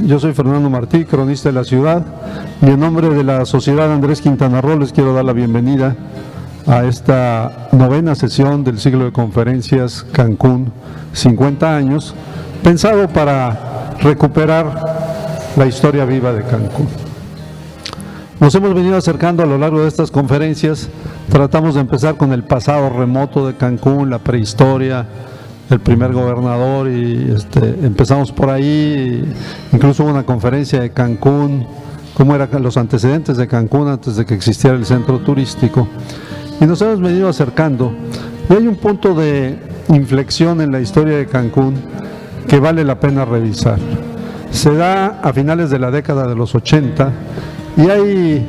Yo soy Fernando Martí, cronista de la ciudad, y en nombre de la Sociedad Andrés Quintana Roo les quiero dar la bienvenida a esta 9ª sesión del ciclo de conferencias Cancún 50 años, pensado para recuperar la historia viva de Cancún. Nos hemos venido acercando a lo largo de estas conferencias. Tratamos de empezar con el pasado remoto de Cancún, la prehistoria, el primer gobernador, y empezamos por ahí. Incluso hubo una conferencia de Cancún, cómo eran los antecedentes de Cancún antes de que existiera el centro turístico, y nos hemos venido acercando, y hay un punto de inflexión en la historia de Cancún que vale la pena revisar. Se da a finales de la década de los 80, y hay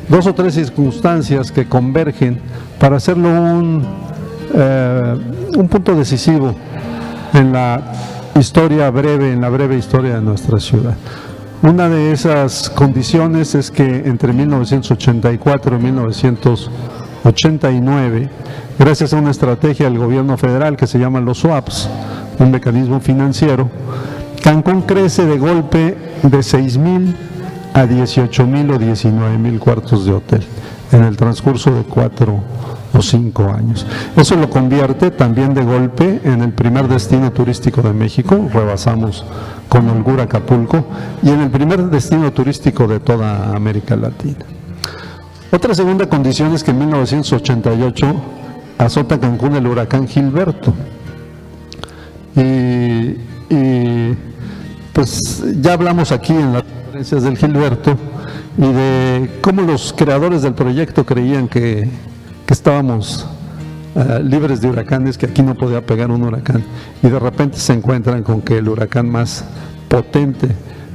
2 o 3 circunstancias que convergen para hacerlo un punto decisivo en la historia breve, en la breve historia de nuestra ciudad. Una de esas condiciones es que entre 1984 y 1989, gracias a una estrategia del gobierno federal que se llama los swaps, un mecanismo financiero, Cancún crece de golpe de 6,000 a 18,000 o 19,000 cuartos de hotel en el transcurso de 4 o 5 años. Eso lo convierte también de golpe en el primer destino turístico de México, rebasamos con holgura Acapulco, y en el primer destino turístico de toda América Latina. Otra segunda condición es que en 1988 azota Cancún el huracán Gilberto, y pues ya hablamos aquí en las conferencias del Gilberto y de cómo los creadores del proyecto creían que estábamos libres de huracanes, que aquí no podía pegar un huracán, y de repente se encuentran con que el huracán más potente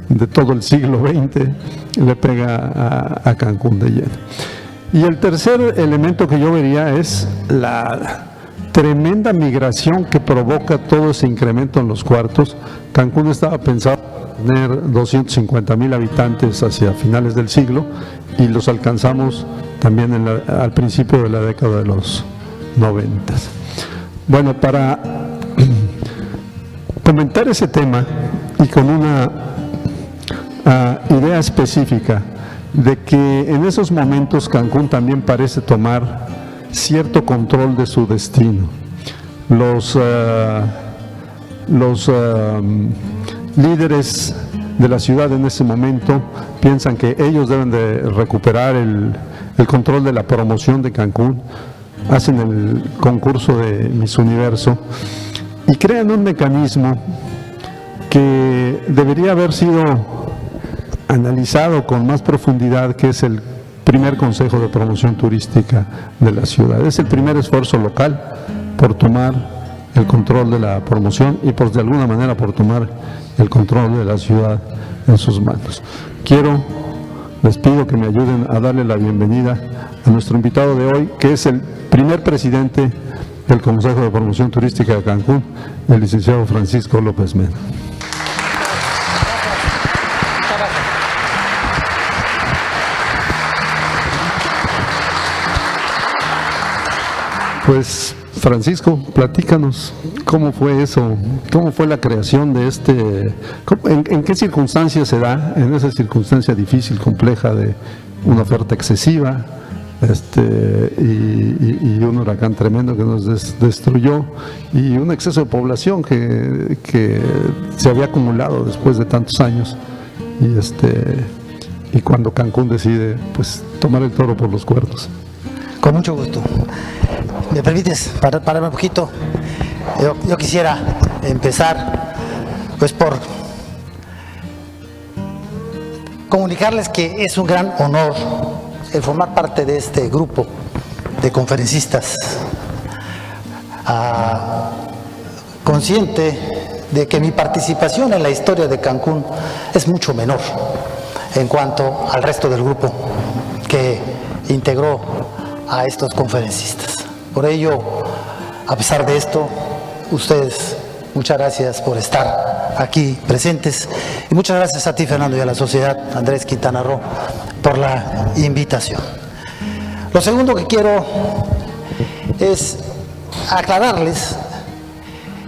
de todo el siglo XX le pega a Cancún de lleno. Y el tercer elemento que yo vería es la tremenda migración que provoca todo ese incremento en los cuartos. Cancún estaba pensado para tener 250,000 habitantes hacia finales del siglo, y los alcanzamos también al principio de la década de los 90. Bueno, para comentar ese tema y con una idea específica de que en esos momentos Cancún también parece tomar cierto control de su destino. Los líderes de la ciudad en ese momento piensan que ellos deben de recuperar el control de la promoción de Cancún, hacen el concurso de Miss Universo y crean un mecanismo que debería haber sido analizado con más profundidad, que es el primer Consejo de Promoción Turística de la ciudad. Es el primer esfuerzo local por tomar el control de la promoción y por de alguna manera por tomar el control de la ciudad en sus manos. Les pido que me ayuden a darle la bienvenida a nuestro invitado de hoy, que es el primer presidente del Consejo de Promoción Turística de Cancún, el licenciado Francisco López Mena. Pues, Francisco, platícanos, ¿cómo fue eso? ¿Cómo fue la creación de en qué circunstancias se da, en esa circunstancia difícil, compleja de una oferta excesiva, y un huracán tremendo que nos destruyó, y un exceso de población que se había acumulado después de tantos años, y cuando Cancún decide pues tomar el toro por los cuernos? Con mucho gusto. ¿Me permites pararme un poquito? Yo quisiera empezar pues por comunicarles que es un gran honor el formar parte de este grupo de conferencistas, consciente de que mi participación en la historia de Cancún es mucho menor en cuanto al resto del grupo que integró a estos conferencistas. Por ello, a pesar de esto, ustedes, muchas gracias por estar aquí presentes, y muchas gracias a ti, Fernando, y a la Sociedad Andrés Quintana Roo por la invitación. Lo segundo que quiero es aclararles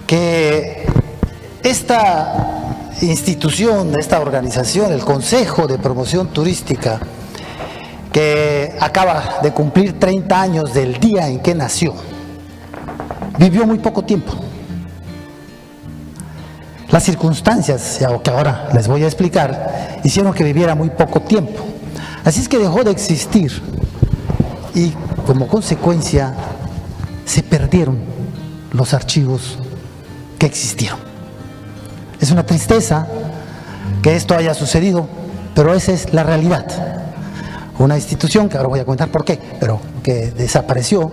que esta institución, esta organización, el Consejo de Promoción Turística, que acaba de cumplir 30 años del día en que nació, vivió muy poco tiempo. Las circunstancias, que ahora les voy a explicar, hicieron que viviera muy poco tiempo. Así es que dejó de existir y como consecuencia se perdieron los archivos que existieron. Es una tristeza que esto haya sucedido, pero esa es la realidad. Una institución, que ahora voy a comentar por qué, pero que desapareció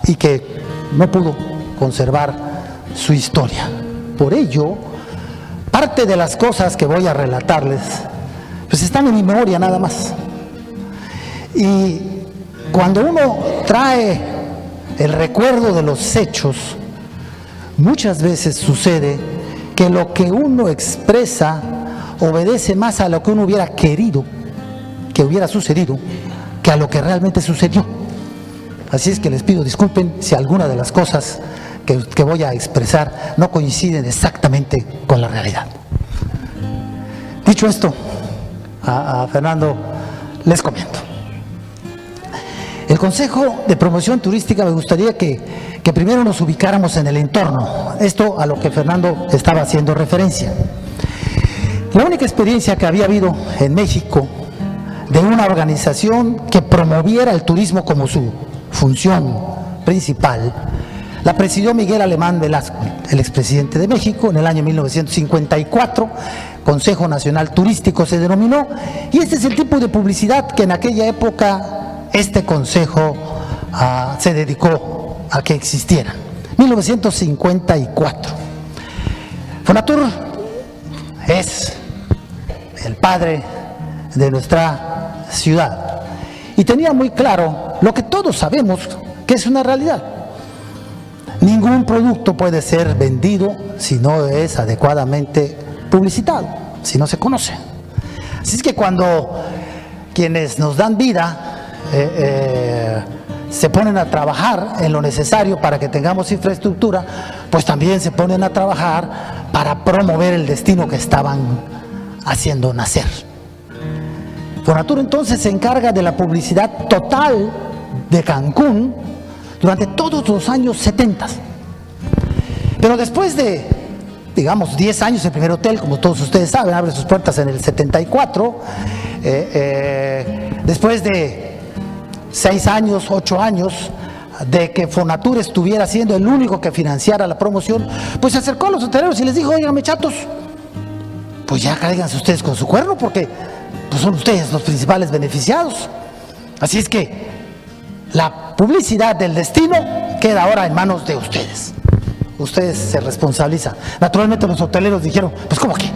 y que no pudo conservar su historia. Por ello, parte de las cosas que voy a relatarles, pues están en mi memoria nada más. Y cuando uno trae el recuerdo de los hechos, muchas veces sucede que lo que uno expresa obedece más a lo que uno hubiera querido que hubiera sucedido que a lo que realmente sucedió. Así es que les pido disculpen si alguna de las cosas que voy a expresar no coinciden exactamente con la realidad. Dicho esto, a Fernando les comento. El Consejo de Promoción Turística, me gustaría que primero nos ubicáramos en el entorno, esto a lo que Fernando estaba haciendo referencia. La única experiencia que había habido en México de una organización que promoviera el turismo como su función principal, la presidió Miguel Alemán Velasco, el expresidente de México, en el año 1954, Consejo Nacional Turístico se denominó, y este es el tipo de publicidad que en aquella época este consejo se dedicó a que existiera. 1954. Fonatur es el padre de nuestra ciudad y tenía muy claro lo que todos sabemos que es una realidad: ningún producto puede ser vendido si no es adecuadamente publicitado, si no se conoce. Así es que cuando quienes nos dan vida se ponen a trabajar en lo necesario para que tengamos infraestructura, pues también se ponen a trabajar para promover el destino que estaban haciendo nacer. Fonatur entonces se encarga de la publicidad total de Cancún durante todos los años 70. Pero después de, digamos, 10 años, el primer hotel, como todos ustedes saben, abre sus puertas en el 74. Después de 6 años, 8 años de que Fonatur estuviera siendo el único que financiara la promoción, pues se acercó a los hoteleros y les dijo: óigame, chatos, pues ya cáiganse ustedes con su cuerno, porque pues son ustedes los principales beneficiados. Así es que la publicidad del destino queda ahora en manos de ustedes. Ustedes se responsabilizan. Naturalmente los hoteleros dijeron: pues ¿cómo que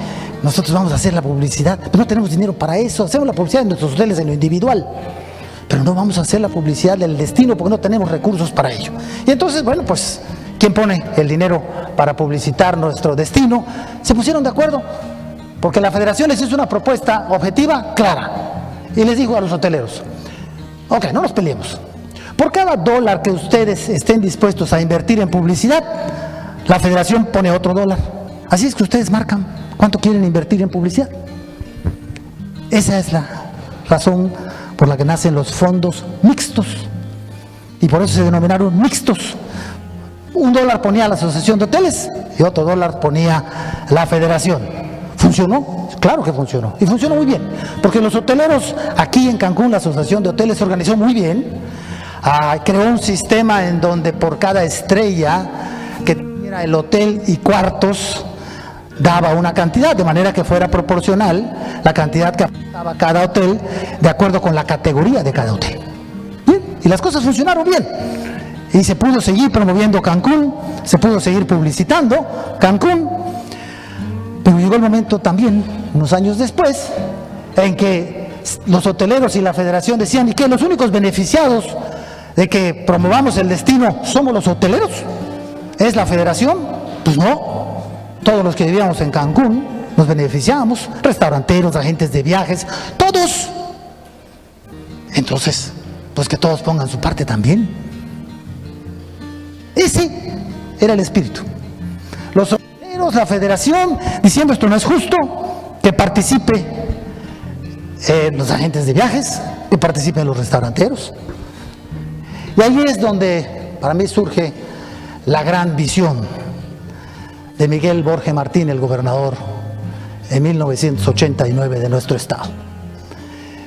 nosotros vamos a hacer la publicidad? Pues no tenemos dinero para eso. Hacemos la publicidad en nuestros hoteles en lo individual, pero no vamos a hacer la publicidad del destino porque no tenemos recursos para ello. Y entonces, bueno, pues ¿quién pone el dinero para publicitar nuestro destino? Se pusieron de acuerdo, porque la federación les hizo una propuesta objetiva, clara, y les dijo a los hoteleros: ok, no nos peleemos. Por cada $1 que ustedes estén dispuestos a invertir en publicidad, la federación pone otro $1. Así es que ustedes marcan cuánto quieren invertir en publicidad. Esa es la razón por la que nacen los fondos mixtos, y por eso se denominaron mixtos. $1 ponía la Asociación de Hoteles y otro $1 ponía la federación. ¿Funcionó? Claro que funcionó, y funcionó muy bien, porque los hoteleros aquí en Cancún, la Asociación de Hoteles se organizó muy bien. Creó un sistema en donde por cada estrella que tuviera el hotel y cuartos daba una cantidad, de manera que fuera proporcional la cantidad que aportaba cada hotel de acuerdo con la categoría de cada hotel. Bien, y las cosas funcionaron bien, y se pudo seguir promoviendo Cancún, se pudo seguir publicitando Cancún. Pero llegó el momento también, unos años después, en que los hoteleros y la federación decían: ¿y qué? ¿Los únicos beneficiados de que promovamos el destino somos los hoteleros? ¿Es la federación? Pues no. Todos los que vivíamos en Cancún nos beneficiamos, restauranteros, agentes de viajes, todos. Entonces, pues que todos pongan su parte también. Ese era el espíritu. Los consejeros, la federación, diciendo esto no es justo, que participe los agentes de viajes, que participen los restauranteros. Y ahí es donde para mí surge la gran visión de Miguel Borge Martín, el gobernador, en 1989 de nuestro estado.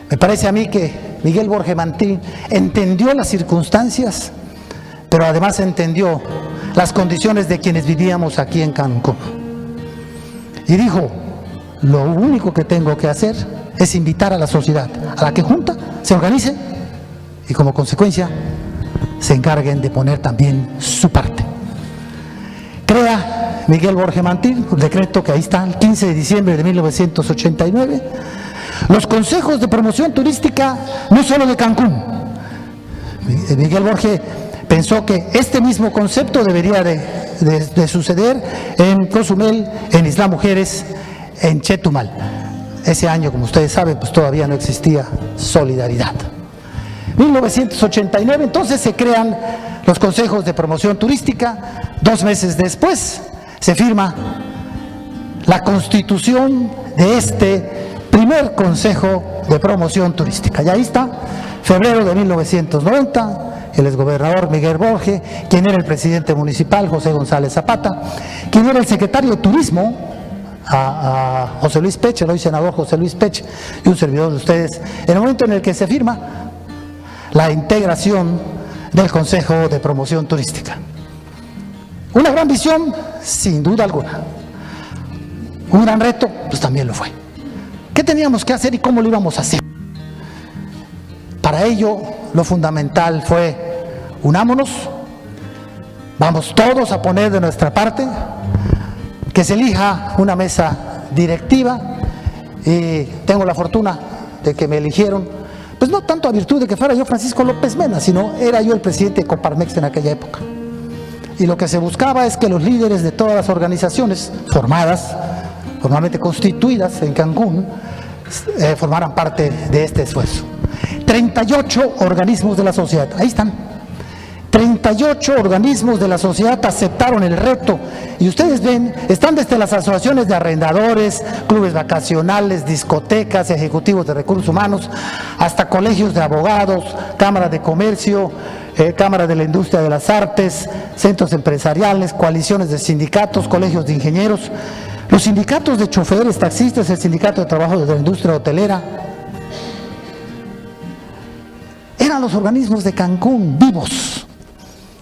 Me parece a mí que Miguel Borge Martín entendió las circunstancias, pero además entendió las condiciones de quienes vivíamos aquí en Cancún. Y dijo, lo único que tengo que hacer es invitar a la sociedad a la que junta se organice y como consecuencia se encarguen de poner también su parte. Crea Miguel Borge Martín, un decreto que ahí está, el 15 de diciembre de 1989, los consejos de promoción turística, no solo de Cancún. Miguel Borge pensó que este mismo concepto debería de suceder en Cozumel, en Isla Mujeres, en Chetumal. Ese año, como ustedes saben, pues todavía no existía Solidaridad. 1989, entonces se crean los consejos de promoción turística. 2 meses después se firma la constitución de este primer consejo de promoción turística. Y ahí está, febrero de 1990, el exgobernador Miguel Borge, quien era el presidente municipal, José González Zapata, quien era el secretario de Turismo, a José Luis Pech, el hoy senador José Luis Pech, y un servidor de ustedes, en el momento en el que se firma la integración del Consejo de Promoción Turística. Una gran visión, sin duda alguna. Un gran reto, pues también lo fue. ¿Qué teníamos que hacer y cómo lo íbamos a hacer? Para ello, lo fundamental fue, unámonos, vamos todos a poner de nuestra parte, que se elija una mesa directiva, y tengo la fortuna de que me eligieron, pues no tanto a virtud de que fuera yo Francisco López Mena, sino era yo el presidente de Coparmex en aquella época. Y lo que se buscaba es que los líderes de todas las organizaciones formadas, formalmente constituidas en Cancún, formaran parte de este esfuerzo. 38 organismos de la sociedad, ahí están. 38 organismos de la sociedad aceptaron el reto y ustedes ven, están desde las asociaciones de arrendadores, clubes vacacionales, discotecas, ejecutivos de recursos humanos, hasta colegios de abogados, cámaras de comercio, cámara de la industria de las artes, centros empresariales, coaliciones de sindicatos, colegios de ingenieros, los sindicatos de choferes, taxistas, el sindicato de trabajo de la industria hotelera. Eran los organismos de Cancún vivos.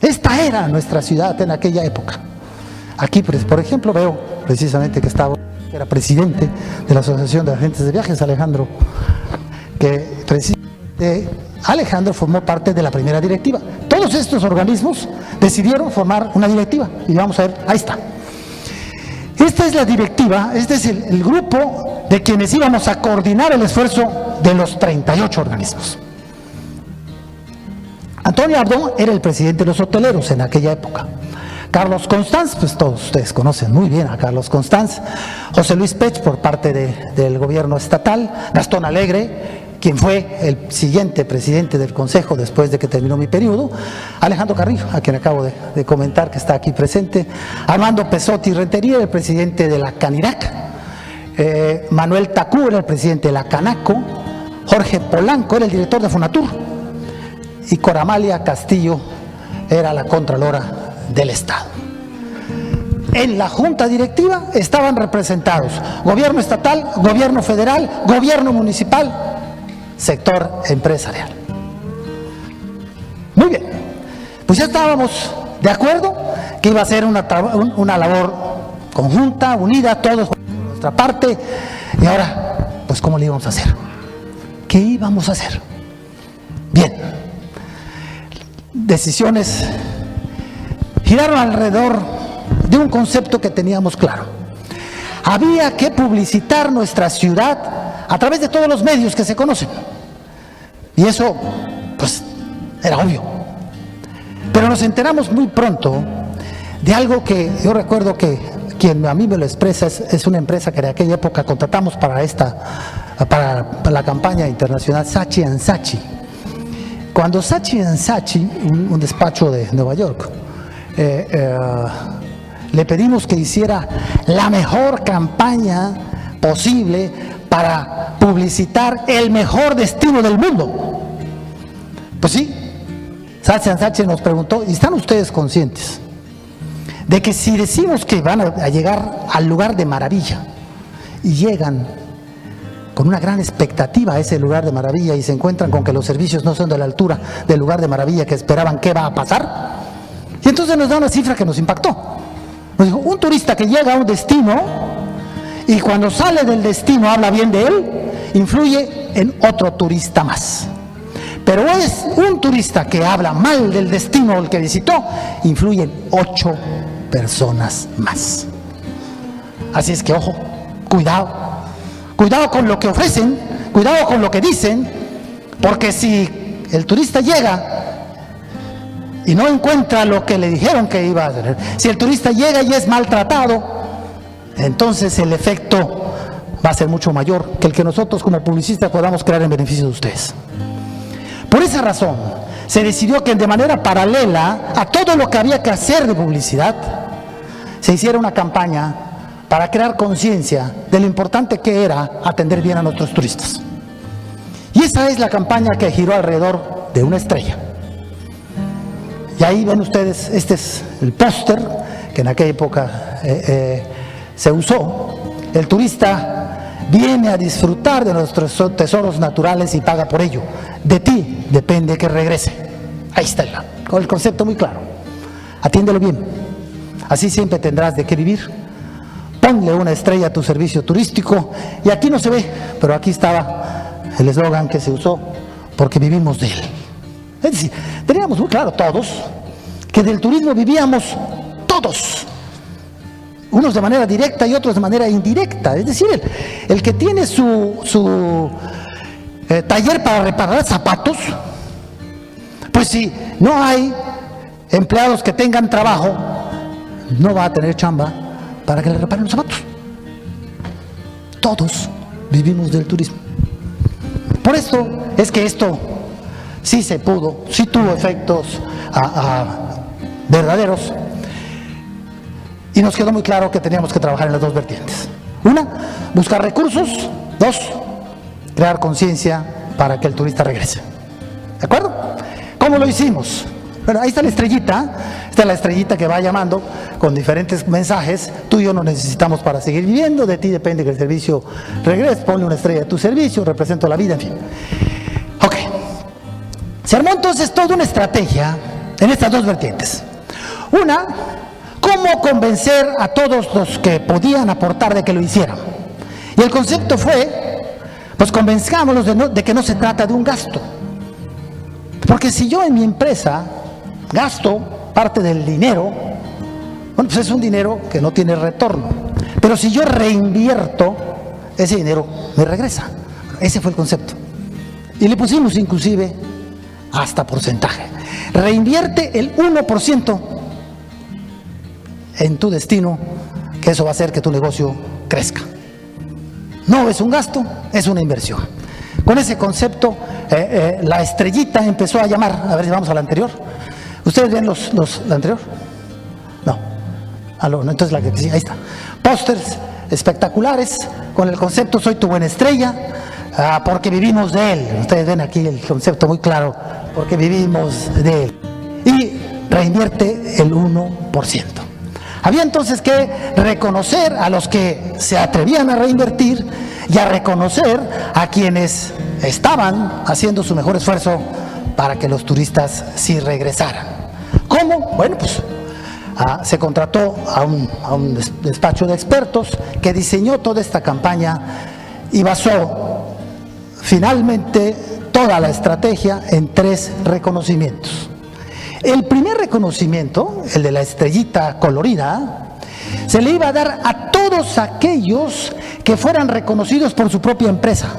Esta era nuestra ciudad en aquella época. Aquí, por ejemplo, veo precisamente que era presidente de la Asociación de Agentes de Viajes, Alejandro, que precisamente Alejandro formó parte de la primera directiva. Todos estos organismos decidieron formar una directiva y vamos a ver, ahí está. Esta es la directiva, este es el grupo de quienes íbamos a coordinar el esfuerzo de los 38 organismos. Antonio Ardón era el presidente de los hoteleros en aquella época. Carlos Constanz, pues todos ustedes conocen muy bien a Carlos Constanz. José Luis Pech por parte del gobierno estatal. Gastón Alegre, quien fue el siguiente presidente del consejo después de que terminó mi periodo. Alejandro Carrillo, a quien acabo de comentar que está aquí presente. Armando Pesotti Rentería, el presidente de la Canirac. Manuel Tacú era el presidente de la Canaco. Jorge Polanco era el director de Fonatur. Y Coramalia Castillo era la Contralora del Estado. En la Junta Directiva estaban representados gobierno estatal, gobierno federal, gobierno municipal, sector empresarial. Muy bien, pues ya estábamos de acuerdo que iba a ser una labor conjunta, unida, todos por nuestra parte. Y ahora, pues ¿cómo le íbamos a hacer? ¿Qué íbamos a hacer? Bien. Decisiones giraron alrededor de un concepto que teníamos claro. Había que publicitar nuestra ciudad a través de todos los medios que se conocen. Y eso, pues, era obvio. Pero nos enteramos muy pronto de algo que yo recuerdo que quien a mí me lo expresa es una empresa que en aquella época contratamos para la campaña internacional Saatchi & Saatchi. Cuando Saatchi & Saatchi, un despacho de Nueva York, le pedimos que hiciera la mejor campaña posible para publicitar el mejor destino del mundo. Pues sí, Sánchez nos preguntó, ¿y están ustedes conscientes de que si decimos que van a llegar al lugar de maravilla y llegan con una gran expectativa a ese lugar de maravilla y se encuentran con que los servicios no son de la altura del lugar de maravilla que esperaban, qué va a pasar? Y entonces nos da una cifra que nos impactó. Nos dijo, un turista que llega a un destino y cuando sale del destino habla bien de él, influye en otro turista más. Pero es un turista que habla mal del destino al que visitó, influye en 8 personas más. Así es que, ojo, cuidado. Cuidado con lo que ofrecen, cuidado con lo que dicen, porque si el turista llega y no encuentra lo que le dijeron que iba a tener, si el turista llega y es maltratado, entonces el efecto va a ser mucho mayor que el que nosotros como publicistas podamos crear en beneficio de ustedes. Por esa razón, se decidió que de manera paralela a todo lo que había que hacer de publicidad, se hiciera una campaña para crear conciencia de lo importante que era atender bien a nuestros turistas. Y esa es la campaña que giró alrededor de una estrella. Y ahí ven ustedes, este es el póster que en aquella época se usó. El turista viene a disfrutar de nuestros tesoros naturales y paga por ello. De ti depende que regrese. Ahí está el concepto muy claro. Atiéndelo bien. Así siempre tendrás de qué vivir. Ponle una estrella a tu servicio turístico. Y aquí no se ve, pero aquí estaba el eslogan que se usó, porque vivimos de él. Es decir, teníamos muy claro todos que del turismo vivíamos todos. Unos de manera directa y otros de manera indirecta. Es decir, el que tiene su taller para reparar zapatos, pues si no hay empleados que tengan trabajo, no va a tener chamba para que le reparen los zapatos. Todos vivimos del turismo. Por eso es que esto sí se pudo, sí tuvo efectos verdaderos, y nos quedó muy claro que teníamos que trabajar en las dos vertientes. Una, buscar recursos. 2, crear conciencia para que el turista regrese. ¿De acuerdo? ¿Cómo lo hicimos? Bueno, ahí está la estrellita. Esta es la estrellita que va llamando con diferentes mensajes. Tú y yo no necesitamos para seguir viviendo. De ti depende que el servicio regrese. Ponle una estrella a tu servicio. Represento la vida, en fin. Ok. Se armó entonces toda una estrategia en estas dos vertientes. Una, cómo convencer a todos los que podían aportar de que lo hicieran. Y el concepto fue, pues convenzcámoslos de que no se trata de un gasto. Porque si yo en mi empresa gasto parte del dinero, bueno, pues es un dinero que no tiene retorno. Pero si yo reinvierto, ese dinero me regresa. Ese fue el concepto. Y le pusimos inclusive hasta porcentaje. Reinvierte el 1% en tu destino, que eso va a hacer que tu negocio crezca. No es un gasto, es una inversión. Con ese concepto, la estrellita empezó a llamar. A ver si vamos a la anterior. ¿Ustedes ven la anterior? No. Entonces la que sí, ahí está. Pósters espectaculares con el concepto soy tu buena estrella, porque vivimos de él. Ustedes ven aquí el concepto muy claro, porque vivimos de él. Y reinvierte el 1%. Había entonces que reconocer a los que se atrevían a reinvertir y a reconocer a quienes estaban haciendo su mejor esfuerzo para que los turistas sí regresaran. ¿Cómo? Bueno, pues se contrató a un despacho de expertos que diseñó toda esta campaña y basó finalmente toda la estrategia en 3 reconocimientos. El primer reconocimiento, el de la estrellita colorida, se le iba a dar a todos aquellos que fueran reconocidos por su propia empresa,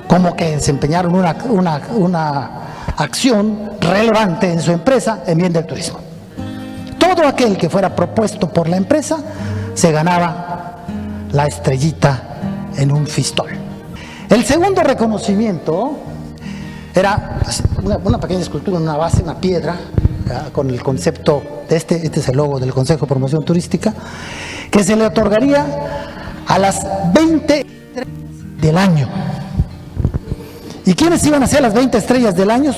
como que desempeñaron una acción relevante en su empresa en bien del turismo. Todo aquel que fuera propuesto por la empresa se ganaba la estrellita en un fistol. El segundo reconocimiento era una pequeña escultura en una base, una piedra, con el concepto de este es el logo del Consejo de Promoción Turística, que se le otorgaría a las 20 del año. ¿Y quiénes iban a ser las 20 estrellas del año?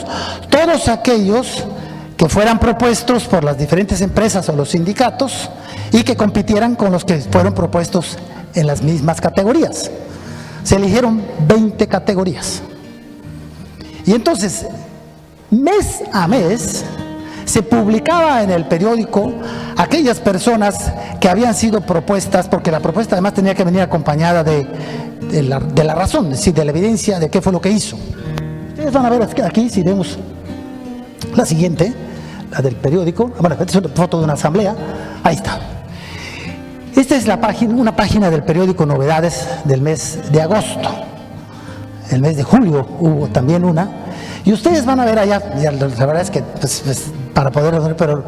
Todos aquellos que fueran propuestos por las diferentes empresas o los sindicatos y que compitieran con los que fueron propuestos en las mismas categorías. Se eligieron 20 categorías. Y entonces, mes a mes, se publicaba en el periódico aquellas personas que habían sido propuestas, porque la propuesta además tenía que venir acompañada de la razón, es decir, de la evidencia de qué fue lo que hizo. Ustedes van a ver aquí, si vemos la siguiente, la del periódico, bueno, esta es una foto de una asamblea, ahí está. Esta es una página del periódico Novedades del mes de agosto. El mes de julio hubo también una, y ustedes van a ver allá, la verdad es que pues, para poder ver, pero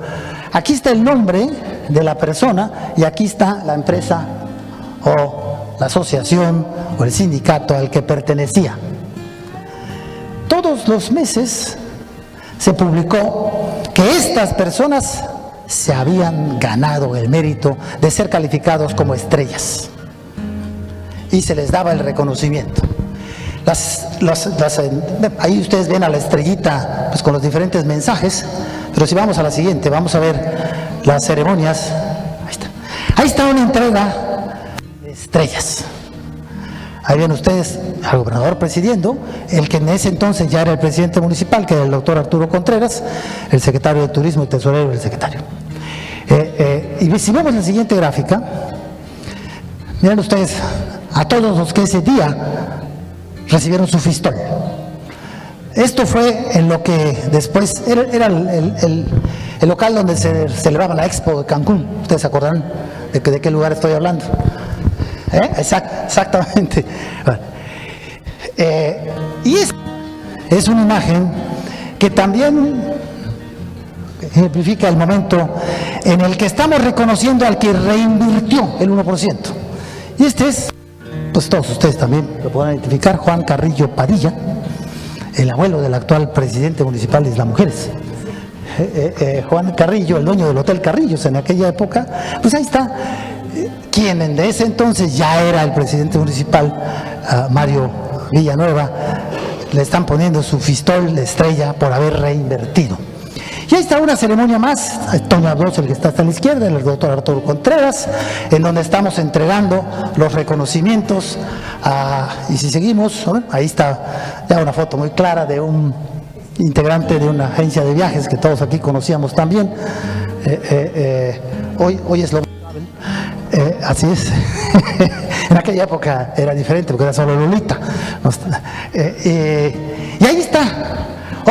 aquí está el nombre de la persona y aquí está la empresa o la asociación o el sindicato al que pertenecía. Todos los meses se publicó que estas personas se habían ganado el mérito de ser calificados como estrellas y se les daba el reconocimiento. Ahí ustedes ven a la estrellita pues, con los diferentes mensajes, pero si vamos a la siguiente, vamos a ver las ceremonias. Ahí está una entrega de estrellas. Ahí ven ustedes al gobernador presidiendo, el que en ese entonces ya era el presidente municipal, que era el doctor Arturo Contreras, el secretario de Turismo y tesorero del secretario. Y si vemos la siguiente gráfica, miren ustedes a todos los que ese día recibieron su fistol. Esto fue en lo que después era el local donde se celebraba la Expo de Cancún. Ustedes se acordarán de qué lugar estoy hablando. Exactamente. Y es una imagen que también ejemplifica el momento en el que estamos reconociendo al que reinvirtió el 1%. Y este es, pues todos ustedes también lo podrán identificar, Juan Carrillo Padilla, el abuelo del actual presidente municipal de Isla Mujeres. Juan Carrillo, el dueño del Hotel Carrillos en aquella época, pues ahí está. Quien de ese entonces ya era el presidente municipal, Mario Villanueva, le están poniendo su fistol de estrella por haber reinvertido. Y ahí está una ceremonia más, Toño Abdos, el que está hasta la izquierda, el doctor Arturo Contreras, en donde estamos entregando los reconocimientos. Y si seguimos, ahí está ya una foto muy clara de un integrante de una agencia de viajes que todos aquí conocíamos también. Hoy es lo así es. En aquella época era diferente porque era solo Lolita. Y ahí está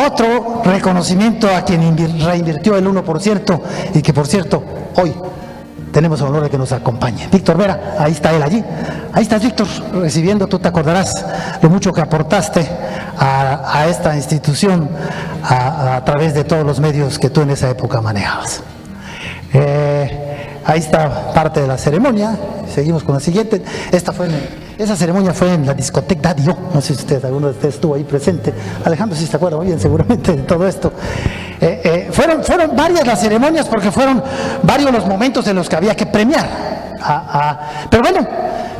otro reconocimiento a quien reinvirtió el 1% y que, por cierto, hoy tenemos el honor de que nos acompañe. Víctor Vera, ahí está él allí. Ahí estás, Víctor, recibiendo, tú te acordarás lo mucho que aportaste a esta institución a través de todos los medios que tú en esa época manejabas. Ahí está parte de la ceremonia. Seguimos con la siguiente. Esa ceremonia fue en la discoteca Dadio. No sé si alguno de ustedes estuvo ahí presente. Alejandro sí se acuerda muy bien seguramente de todo esto. Fueron varias las ceremonias porque fueron varios los momentos en los que había que premiar. Pero bueno,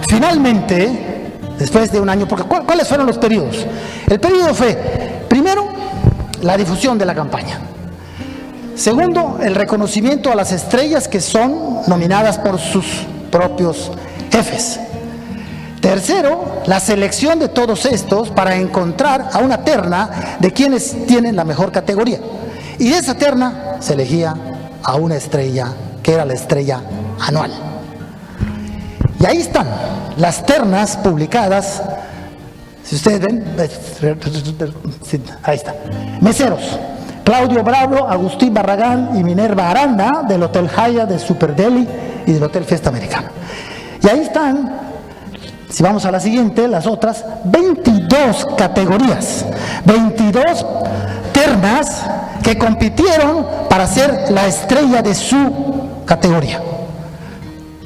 finalmente, después de un año, porque ¿cuáles fueron los periodos? El periodo fue, primero, la difusión de la campaña. Segundo, el reconocimiento a las estrellas que son nominadas por sus propios jefes. Tercero, la selección de todos estos para encontrar a una terna de quienes tienen la mejor categoría. Y de esa terna se elegía a una estrella, que era la estrella anual. Y ahí están las ternas publicadas. Si ustedes ven, ahí está. Meseros: Claudio Bravo, Agustín Barragán y Minerva Aranda, del Hotel Haya, de Super Deli y del Hotel Fiesta Americana. Y ahí están, si vamos a la siguiente, las otras 22 categorías, 22 ternas que compitieron para ser la estrella de su categoría,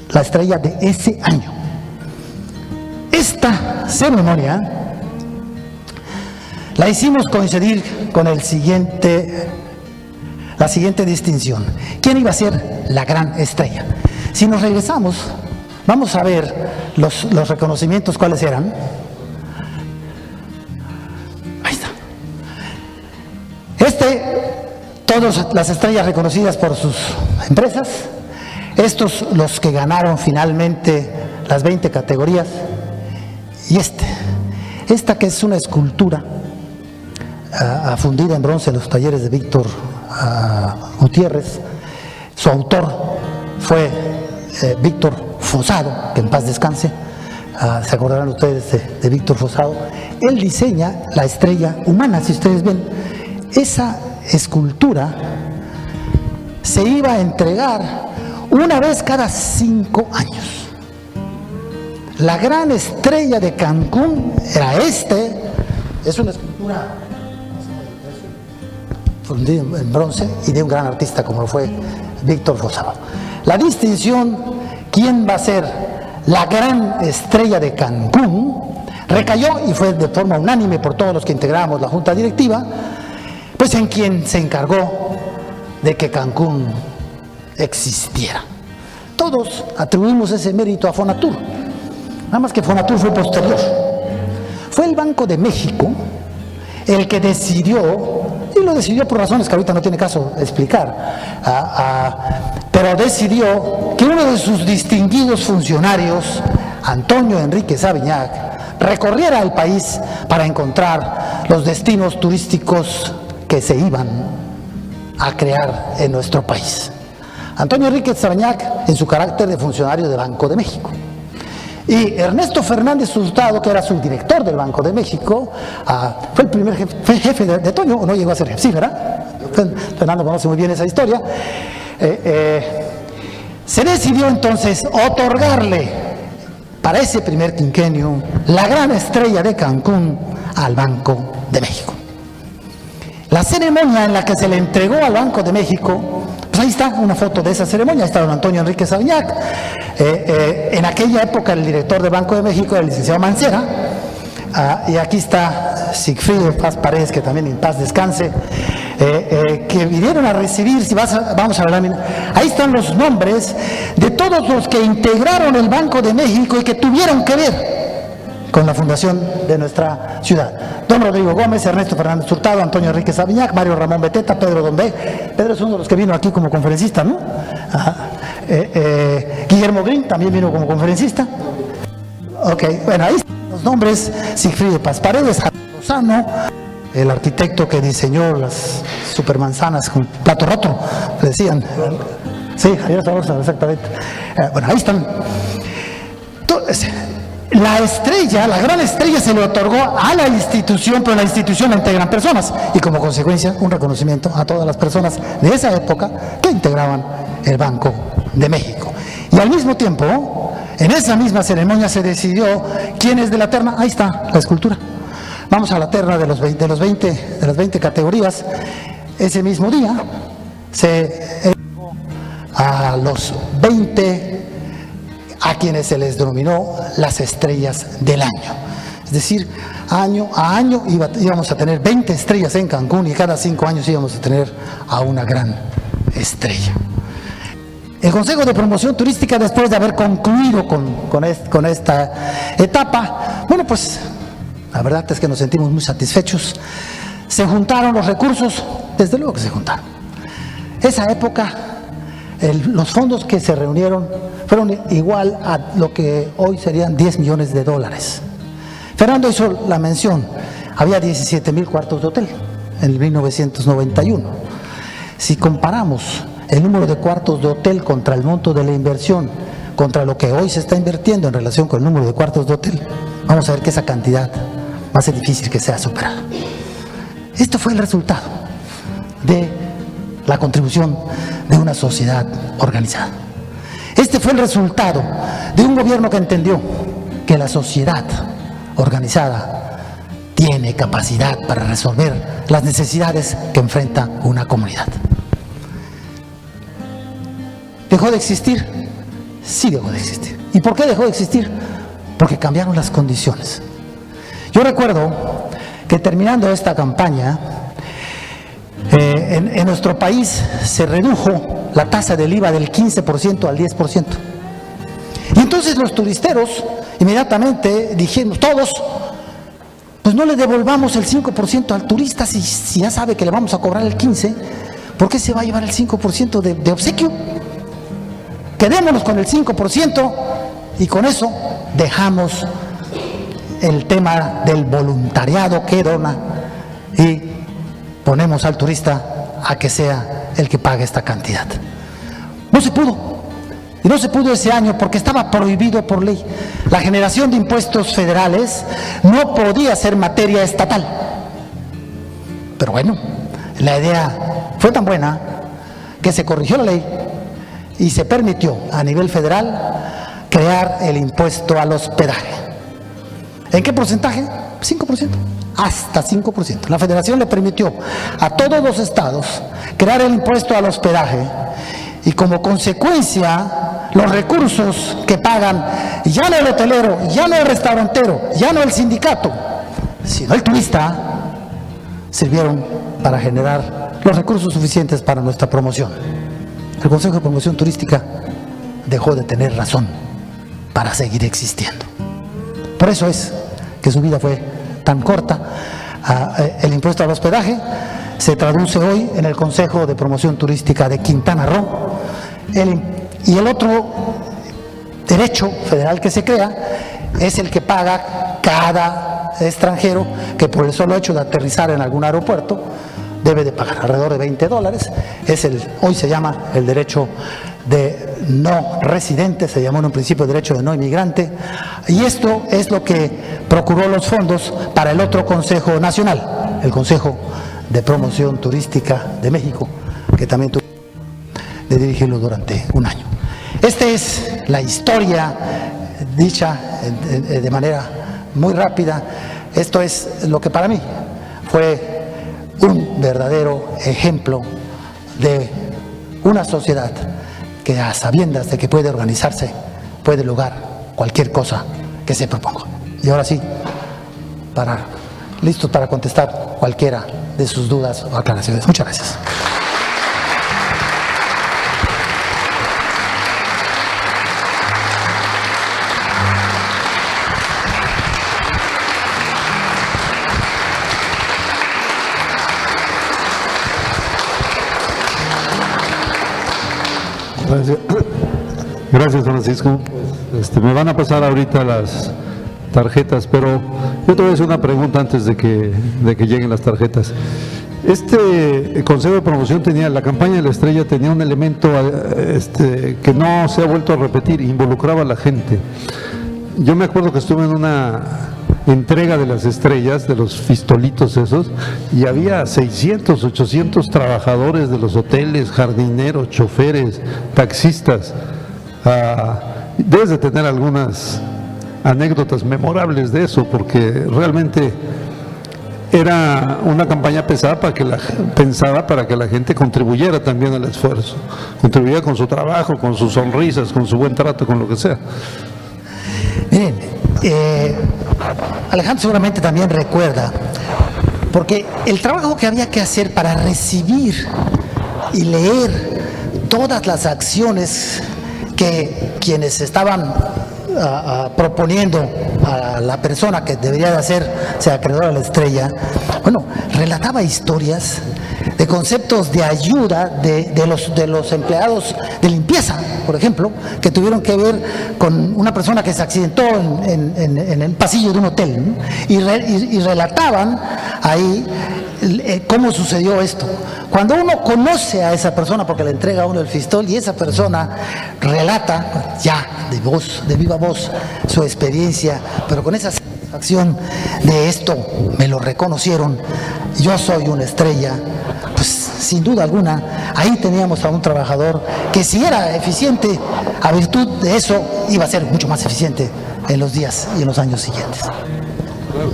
la estrella de ese año. Esta ceremonia la hicimos coincidir con el siguiente, la siguiente distinción. ¿Quién iba a ser la gran estrella? Si nos regresamos, vamos a ver los reconocimientos, ¿cuáles eran? Ahí está. Todas las estrellas reconocidas por sus empresas. Estos los que ganaron finalmente las 20 categorías. Y esta que es una escultura fundida en bronce en los talleres de Víctor Gutiérrez. Su autor fue Víctor Fosado, que en paz descanse. Se acordarán ustedes de Víctor Fosado. Él diseña la estrella humana. Si ustedes ven, esa escultura se iba a entregar una vez cada 5 años. La gran estrella de Cancún era es una escultura fundida en bronce y de un gran artista como lo fue Víctor Fosado. La distinción, ¿quién va a ser la gran estrella de Cancún?, recayó, y fue de forma unánime por todos los que integrábamos la junta directiva, pues en quien se encargó de que Cancún existiera. Todos atribuimos ese mérito a Fonatur, nada más que Fonatur fue posterior. Fue el Banco de México el que decidió, y lo decidió por razones que ahorita no tiene caso explicar, pero decidió que uno de sus distinguidos funcionarios, Antonio Enrique Sabiñac, recorriera el país para encontrar los destinos turísticos que se iban a crear en nuestro país. Antonio Enrique Sabiñac, en su carácter de funcionario del Banco de México. Y Ernesto Fernández Hurtado, que era subdirector del Banco de México, fue el primer jefe de Toño, o no llegó a ser jefe, sí, ¿verdad? Fernando conoce muy bien esa historia. Se decidió entonces otorgarle para ese primer quinquenio la gran estrella de Cancún al Banco de México. La ceremonia en la que se le entregó al Banco de México, pues ahí está una foto de esa ceremonia, ahí está don Antonio Enrique Sabiñac. En aquella época el director del Banco de México era el licenciado Mancera, y aquí está Sigfrido Paz Paredes, que también en paz descanse, que vinieron a recibir, vamos a ver, ahí están los nombres de todos los que integraron el Banco de México y que tuvieron que ver con la fundación de nuestra ciudad. Don Rodrigo Gómez, Ernesto Fernández Hurtado, Antonio Enrique Sabiñac, Mario Ramón Beteta, Pedro Dombé. Pedro es uno de los que vino aquí como conferencista, ¿no? Guillermo Green también vino como conferencista. Ok, bueno, ahí están los nombres: Sigfrido Paz Paredes, Rosano, el arquitecto que diseñó las supermanzanas con plato roto, le decían. Sí, Javier Zaragoza, exactamente. Bueno, ahí están. La estrella, la gran estrella, se le otorgó a la institución, pero la institución la integran personas, y como consecuencia un reconocimiento a todas las personas de esa época que integraban el Banco de México. Y al mismo tiempo, en esa misma ceremonia se decidió quién es de la terna. Ahí está la escultura. Vamos a la terna de las 20 categorías. Ese mismo día se entregó a los 20 a quienes se les denominó las estrellas del año. Es decir, año a año íbamos a tener 20 estrellas en Cancún, y cada 5 años íbamos a tener a una gran estrella. El Consejo de Promoción Turística, después de haber concluido con esta etapa, bueno, pues la verdad es que nos sentimos muy satisfechos. Se juntaron los recursos, desde luego que se juntaron. Esa época, los fondos que se reunieron fueron igual a lo que hoy serían $10 millones. Fernando hizo la mención, había 17,000 cuartos de hotel en el 1991. Si comparamos el número de cuartos de hotel contra el monto de la inversión, contra lo que hoy se está invirtiendo en relación con el número de cuartos de hotel, vamos a ver que esa cantidad va a ser difícil que sea superada. Esto fue el resultado de la contribución de una sociedad organizada. Este fue el resultado de un gobierno que entendió que la sociedad organizada tiene capacidad para resolver las necesidades que enfrenta una comunidad. ¿Dejó de existir? Sí dejó de existir. ¿Y por qué dejó de existir? Porque cambiaron las condiciones. Yo recuerdo que terminando esta campaña, En nuestro país se redujo la tasa del IVA del 15% al 10%. Y entonces los turisteros inmediatamente dijimos, todos, pues no le devolvamos el 5% al turista si ya sabe que le vamos a cobrar el 15%, ¿por qué se va a llevar el 5% de obsequio? Quedémonos con el 5% y con eso dejamos el tema del voluntariado que dona y ponemos al turista a que sea el que pague esta cantidad. No se pudo. Y no se pudo ese año porque estaba prohibido por ley. La generación de impuestos federales no podía ser materia estatal. Pero bueno, la idea fue tan buena que se corrigió la ley y se permitió a nivel federal crear el impuesto al hospedaje. ¿En qué porcentaje? 5%. Hasta 5%. La federación le permitió a todos los estados crear el impuesto al hospedaje y como consecuencia los recursos que pagan ya no el hotelero, ya no el restaurantero, ya no el sindicato, sino el turista, sirvieron para generar los recursos suficientes para nuestra promoción. El Consejo de Promoción Turística dejó de tener razón para seguir existiendo. Por eso es que su vida fue tan corta. El impuesto al hospedaje se traduce hoy en el Consejo de Promoción Turística de Quintana Roo. Y el otro derecho federal que se crea es el que paga cada extranjero que por el solo hecho de aterrizar en algún aeropuerto debe de pagar alrededor de $20. Hoy se llama el derecho de no residente, se llamó en un principio el derecho de no inmigrante, y esto es lo que procuró los fondos para el otro Consejo Nacional, el Consejo de Promoción Turística de México, que también tuve de dirigirlo durante un año. Esta es la historia dicha de manera muy rápida. Esto es lo que para mí fue un verdadero ejemplo de una sociedad que a sabiendas de que puede organizarse, puede lograr cualquier cosa que se proponga. Y ahora sí, listos para contestar cualquiera de sus dudas o aclaraciones. Muchas gracias. Gracias, Francisco. Me van a pasar ahorita las tarjetas, pero yo te voy a hacer una pregunta antes de que lleguen las tarjetas. El Consejo de Promoción la campaña de la Estrella tenía un elemento que no se ha vuelto a repetir, involucraba a la gente. Yo me acuerdo que estuve en una entrega de las estrellas, de los fistolitos esos, y había 600, 800 trabajadores de los hoteles, jardineros, choferes, taxistas. Debes de tener algunas anécdotas memorables de eso, porque realmente era una campaña pesada para que la gente contribuyera también al esfuerzo, contribuyera con su trabajo, con sus sonrisas, con su buen trato, con lo que sea. Miren, Alejandro seguramente también recuerda, porque el trabajo que había que hacer para recibir y leer todas las acciones que quienes estaban proponiendo a la persona que debería de ser acreedora a la estrella, bueno, relataba historias de conceptos de ayuda de los empleados de limpieza, por ejemplo, que tuvieron que ver con una persona que se accidentó en el pasillo de un hotel, ¿no? y relataban ahí cómo sucedió esto. Cuando uno conoce a esa persona, porque le entrega a uno el fistol, y esa persona relata ya de viva voz su experiencia, pero con esa satisfacción de esto me lo reconocieron, yo soy una estrella, pues sin duda alguna ahí teníamos a un trabajador que, si era eficiente, a virtud de eso iba a ser mucho más eficiente en los días y en los años siguientes.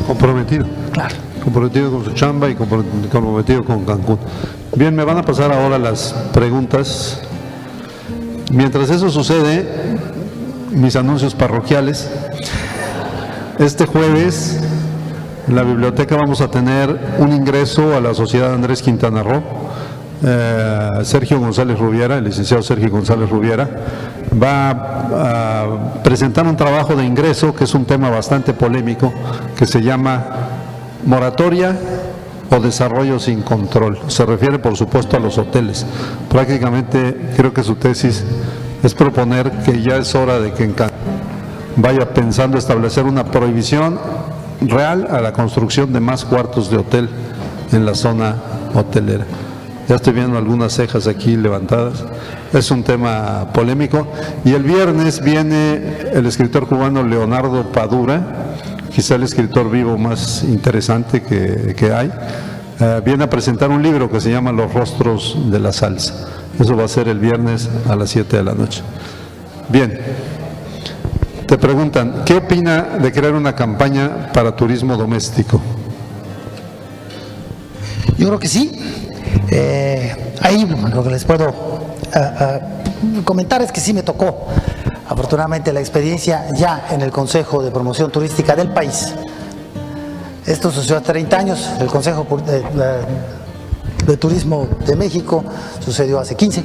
Comprometido. Claro. Comprometido con su chamba y comprometido con Cancún. Bien, me van a pasar ahora las preguntas. Mientras eso sucede, mis anuncios parroquiales. Este jueves En la biblioteca vamos a tener un ingreso a la Sociedad Andrés Quintana Roo. Sergio González Rubiera, el licenciado Sergio González Rubiera, va a presentar un trabajo de ingreso que es un tema bastante polémico, que se llama moratoria o desarrollo sin control. Se refiere, por supuesto, a los hoteles. Prácticamente creo que su tesis es proponer que ya es hora de que en Cancún vaya pensando establecer una prohibición real a la construcción de más cuartos de hotel en la zona hotelera. Ya estoy viendo algunas cejas aquí levantadas. Es un tema polémico. Y el viernes viene el escritor cubano Leonardo Padura, quizá el escritor vivo más interesante que hay. Viene a presentar un libro que se llama Los rostros de la salsa. Eso va a ser el viernes a las 7 de la noche. Bien, te preguntan, ¿qué opina de crear una campaña para turismo doméstico? Yo creo que sí. Ahí lo que les puedo comentar es que sí me tocó, afortunadamente, la experiencia ya en el Consejo de Promoción Turística del país. Esto sucedió hace 30 años, el Consejo de Turismo de México sucedió hace 15,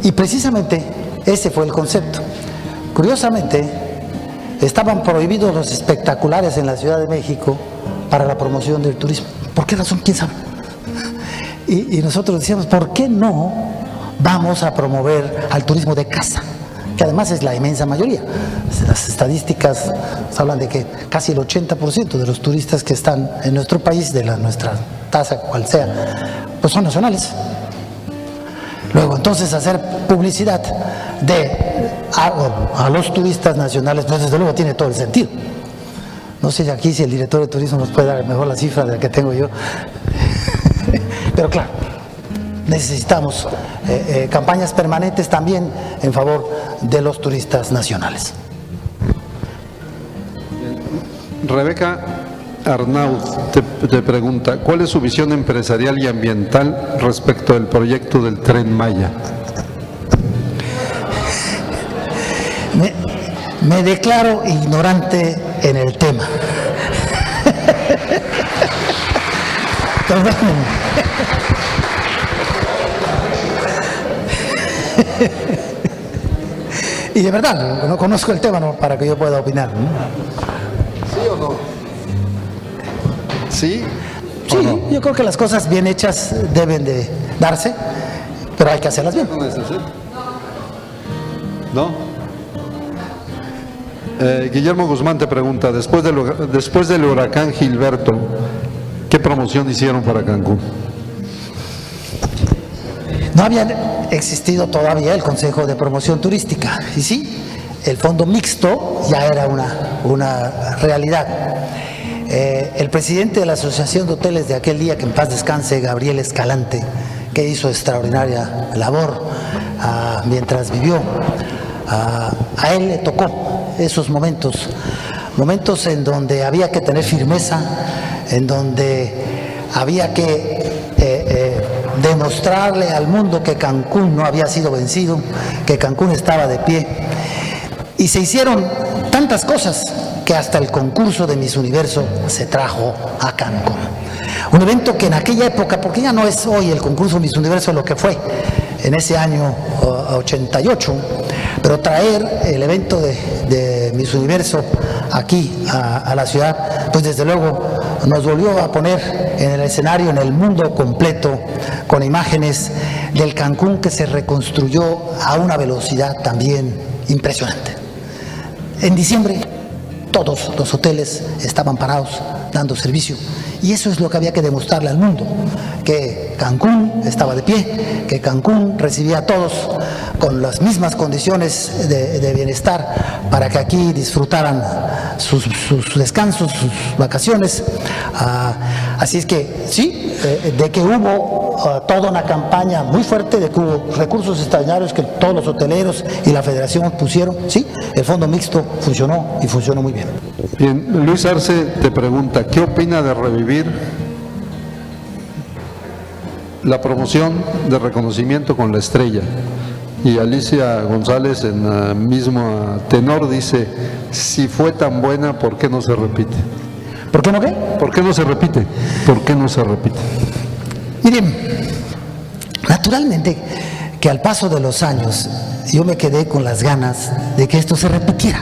y precisamente ese fue el concepto. Curiosamente, estaban prohibidos los espectaculares en la Ciudad de México para la promoción del turismo. ¿Por qué razón? ¿Quién sabe? Y nosotros decíamos, ¿por qué no vamos a promover al turismo de casa? Que además es la inmensa mayoría. Las estadísticas hablan de que casi el 80% de los turistas que están en nuestro país, de nuestra tasa, cual sea, pues son nacionales. Luego, entonces, hacer publicidad a los turistas nacionales, pues desde luego tiene todo el sentido. No sé aquí si el director de turismo nos puede dar mejor la cifra de la que tengo yo. Pero claro, necesitamos campañas permanentes también en favor de los turistas nacionales. Rebeca Arnaud te pregunta, ¿cuál es su visión empresarial y ambiental respecto del proyecto del Tren Maya? Me declaro ignorante en el tema. Y de verdad, no conozco el tema, ¿no?, para que yo pueda opinar, ¿no? ¿Sí o no? ¿Sí? Sí, no. Yo creo que las cosas bien hechas deben de darse, pero hay que hacerlas bien. ¿No? Guillermo Guzmán te pregunta, después del huracán Gilberto, ¿qué promoción hicieron para Cancún? No había existido todavía el Consejo de Promoción Turística, y sí, el fondo mixto ya era una realidad. El presidente de la Asociación de Hoteles de aquel día, que en paz descanse, Gabriel Escalante, que hizo extraordinaria labor mientras vivió, a él le tocó esos momentos en donde había que tener firmeza, en donde había que demostrarle al mundo que Cancún no había sido vencido, que Cancún estaba de pie. Y se hicieron tantas cosas que hasta el concurso de Miss Universo se trajo a Cancún. Un evento que en aquella época, porque ya no es hoy el concurso Miss Universo lo que fue en ese año 88, pero traer el evento de Miss Universo aquí a la ciudad, pues desde luego nos volvió a poner en el escenario, en el mundo completo, con imágenes del Cancún que se reconstruyó a una velocidad también impresionante. En diciembre todos los hoteles estaban parados dando servicio, y eso es lo que había que demostrarle al mundo, que Cancún estaba de pie, que Cancún recibía a todos con las mismas condiciones de bienestar para que aquí disfrutaran sus descansos, sus vacaciones. Así es que sí, de que hubo toda una campaña muy fuerte, de que hubo recursos extraordinarios que todos los hoteleros y la federación pusieron, sí, el fondo mixto funcionó y funcionó muy bien. Bien, Luis Arce te pregunta, ¿qué opina de revivir la promoción de reconocimiento con la estrella? Y Alicia González, en el mismo tenor, dice, si fue tan buena, ¿por qué no se repite? ¿Por qué no qué? ¿Por qué no se repite? ¿Por qué no se repite? Miren, naturalmente que al paso de los años yo me quedé con las ganas de que esto se repitiera,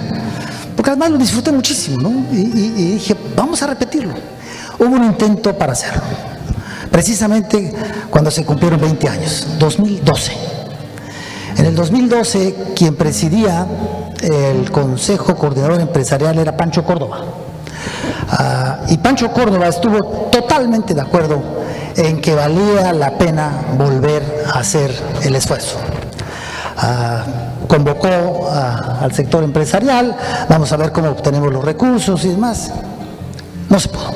porque además lo disfruté muchísimo, ¿no? Y dije, vamos a repetirlo. Hubo un intento para hacerlo, precisamente cuando se cumplieron 20 años, 2012. En el 2012, quien presidía el Consejo Coordinador Empresarial era Pancho Córdoba. Y Pancho Córdoba estuvo totalmente de acuerdo en que valía la pena volver a hacer el esfuerzo. Convocó al sector empresarial, vamos a ver cómo obtenemos los recursos y demás. No se pudo.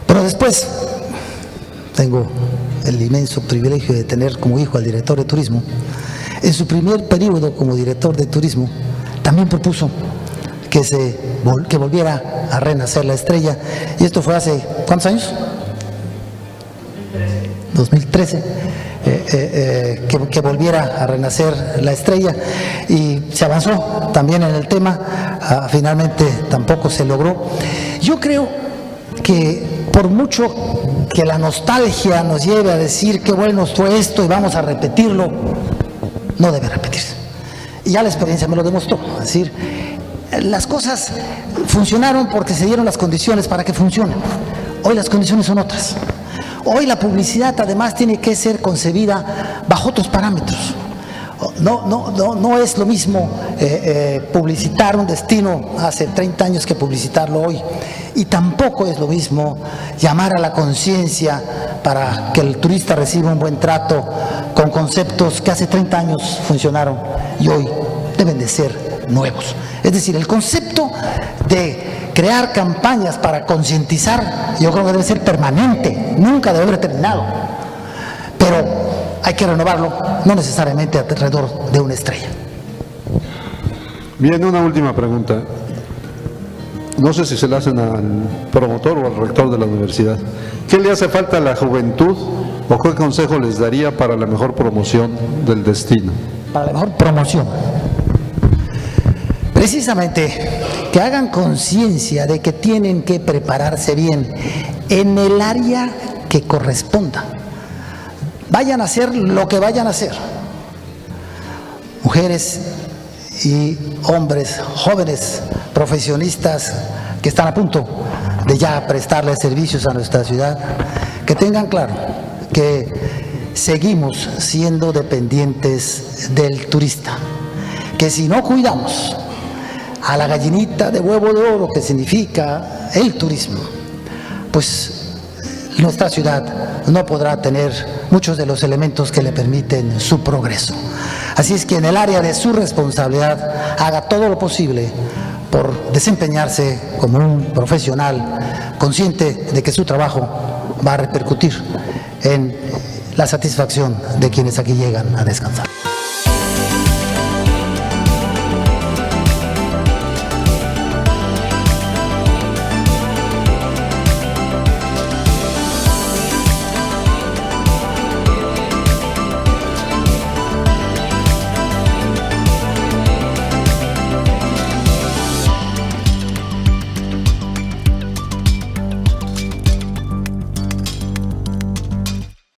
Pero después, tengo el inmenso privilegio de tener como hijo al director de turismo. En su primer periodo como director de turismo, también propuso que volviera a renacer la estrella. Y esto fue hace, ¿cuántos años? 2013. Que volviera a renacer la estrella, y se avanzó también en el tema. Finalmente tampoco se logró. Yo creo que por mucho que la nostalgia nos lleve a decir qué bueno fue esto y vamos a repetirlo, no debe repetirse. Y ya la experiencia me lo demostró. Es decir, las cosas funcionaron porque se dieron las condiciones para que funcionen. Hoy las condiciones son otras. Hoy la publicidad además tiene que ser concebida bajo otros parámetros. No es lo mismo publicitar un destino hace 30 años que publicitarlo hoy. Y tampoco es lo mismo llamar a la conciencia para que el turista reciba un buen trato con conceptos que hace 30 años funcionaron y hoy deben de ser nuevos. Es decir, el concepto de crear campañas para concientizar, yo creo que debe ser permanente, nunca debe haber terminado, pero hay que renovarlo, no necesariamente alrededor de una estrella. Bien, una última pregunta. No sé si se la hacen al promotor o al rector de la universidad. ¿Qué le hace falta a la juventud o qué consejo les daría para la mejor promoción del destino? Para la mejor promoción. Precisamente que hagan conciencia de que tienen que prepararse bien en el área que corresponda. Vayan a hacer lo que vayan a hacer. Mujeres y hombres, jóvenes profesionistas que están a punto de ya prestarle servicios a nuestra ciudad, que tengan claro que seguimos siendo dependientes del turista, que si no cuidamos a la gallinita de huevo de oro que significa el turismo, pues nuestra ciudad no podrá tener muchos de los elementos que le permiten su progreso. Así es que en el área de su responsabilidad haga todo lo posible por desempeñarse como un profesional consciente de que su trabajo va a repercutir en la satisfacción de quienes aquí llegan a descansar.